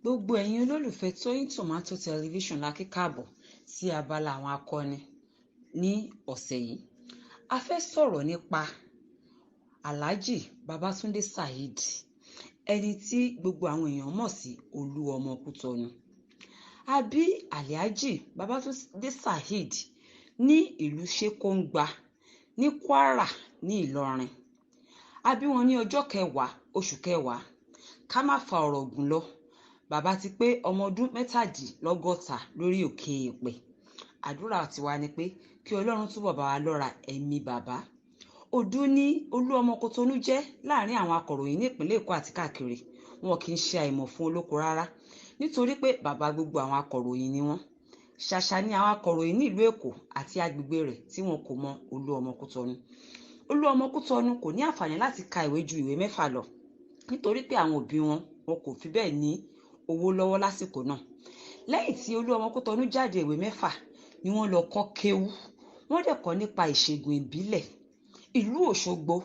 Gbogbo ẹ̀yin olólùfẹ́ Tóyìn Tòmátò tẹlifíṣàn la kí káàbọ̀ sí abala àwọn akọni ní ọ̀sẹ̀ yìí. A fẹ́ sọ̀rọ̀ nípa Alhaji Babatundé Saheed, ẹni tí gbogbo àwọn èèyàn mọ̀ sí Oluomo Kútọ̀nù. A bí Alhaji Babatundé Saheed ní ìlú Ṣekongba ní Kwara ní Ìlọrin. A bí wọn ní ọjọ́ 10 oṣù kẹwàá. Ká má fa ọ̀rọ̀ gùn lọ, bàbá ti pé ọmọ ọdún 67 lórí òkè èèpẹ̀. Àdúrà tiwa ni pé kí Ọlọ́run túbọ̀ bá wa lọ́ra ẹ̀mí bàbá. Odù ní Oluomo Kútọ̀nù jẹ́ láàrin àwọn akọ̀ròyìn ní ìpínlẹ̀ Èkó àti káàkiri. Wọn kì í ṣe àìmọ̀ fún olóko rárá, nítorí pé bàbá gbogbo àwọn akọ̀ròyìn ni wọ́n. Ṣàṣà ni àwọn akọ̀ròyìn ní ìlú Èkó àti agbègbè rẹ̀ tí wọn kò mọ Oluomo Kútọ̀nù. Oluomo Kútọ̀nù kò ní àǹfààní láti ka ìwé ju ìwé 6 lọ, nítorí pé àwọn òbí wọn kò fi bẹ́ẹ̀ ní owó lọ́wọ́ lásìkò náà. Lẹ́yìn tí Oluomo Kútọ̀nù jáde ìwé 6 ni wọ́n lọ kọ́ kéwú. Wọ́n dẹ̀ kọ́ nípa ìṣègùn ìbílẹ̀. Ìlú Òṣogbo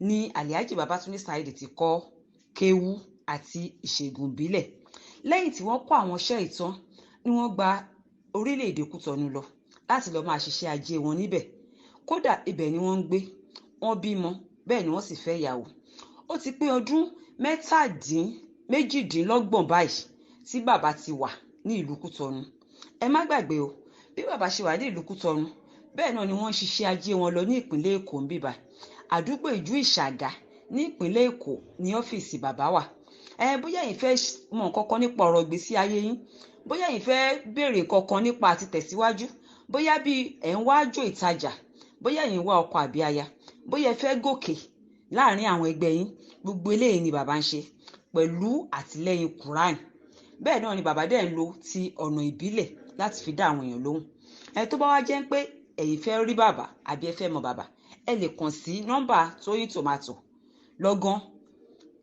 ni Alhaji Babatundé Saheed ti kọ́ kéwú àti ìṣègùn ìbílẹ̀. Lẹ́yìn tí wọ́n kọ́ àwọn iṣẹ́ ìtàn ni wọ́n gba orílẹ̀-èdè Kútọ̀nù lọ láti lọ máa ṣiṣẹ́ ajé wọn níbẹ̀. Kódà ibẹ̀ ni wọ́n ń gbé, wọ́n bímọ, bẹ́ẹ̀ ni wọ́n sì fẹ́ ìyàwó. Ó ti pé ọdún méjìdínlọ́gbọ̀n báyìí tí bàbá ti wà ní ìlú Kútọ̀nù. Ẹ má gbàgbé o, bí bàbá ṣe wà ní ìlú Kútọ̀nù, bẹ́ẹ̀ náà ni wọ́n ń ṣiṣẹ́ ajé wọn lọ ní ìpínlẹ̀ Èkó ń bíbà. Àdúgbò Ìjú Ìṣàgà ní ìpínlẹ̀ Èkó ní ọ́fíìsì bàbá wà. Bóyá ẹ̀yin fẹ́ mọ̀ nǹkan kan nípa ọ̀rọ̀ ìgbésí ayé yín, bóyá ẹ̀yin fẹ́ béèrè nǹkan kan nípa àti tẹ̀síwájú, bóyá bí ẹ̀ ń wá àjò ìtajà, bóyá ẹ̀yin wá ọkọ àbí aya, bóyá ẹ fẹ́ gòkè láàrin àwọn ẹgbẹ́ yín, gbogbo eléyìí ni bàbá ń ṣe pẹ̀lú àtìlẹ́yìn Quran. Bẹ́ẹ̀ náà ni bàbá dẹ̀ ń lo ti ọ̀nà ìbílẹ̀ láti fi dá àwọn èèyàn lóhùn. Tó bá wá jẹ́ pé ẹ̀yin fẹ́ rí bàbá àbí ẹ fẹ́ mọ bàbá, ẹ lè kàn sí nọ́mbà Tóyìn Tòmátò. Lọ́gán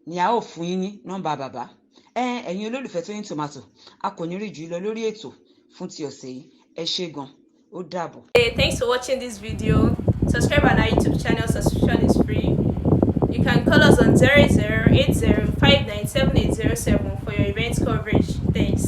ni a ó fún yín ní nọ́mbà bàbá. Ẹ̀yin olólùfẹ́ Tóyìn Tòmátò, a kò ní rí jù lọ lórí ètò fún ti ọ̀sẹ̀ yìí. Ẹ ṣé gan, ó dàbọ̀. Hey, thanks for watching this video. Subscribe on our YouTube channel. Subscription is free. You can call us on 0080597807 for your event coverage. Thanks.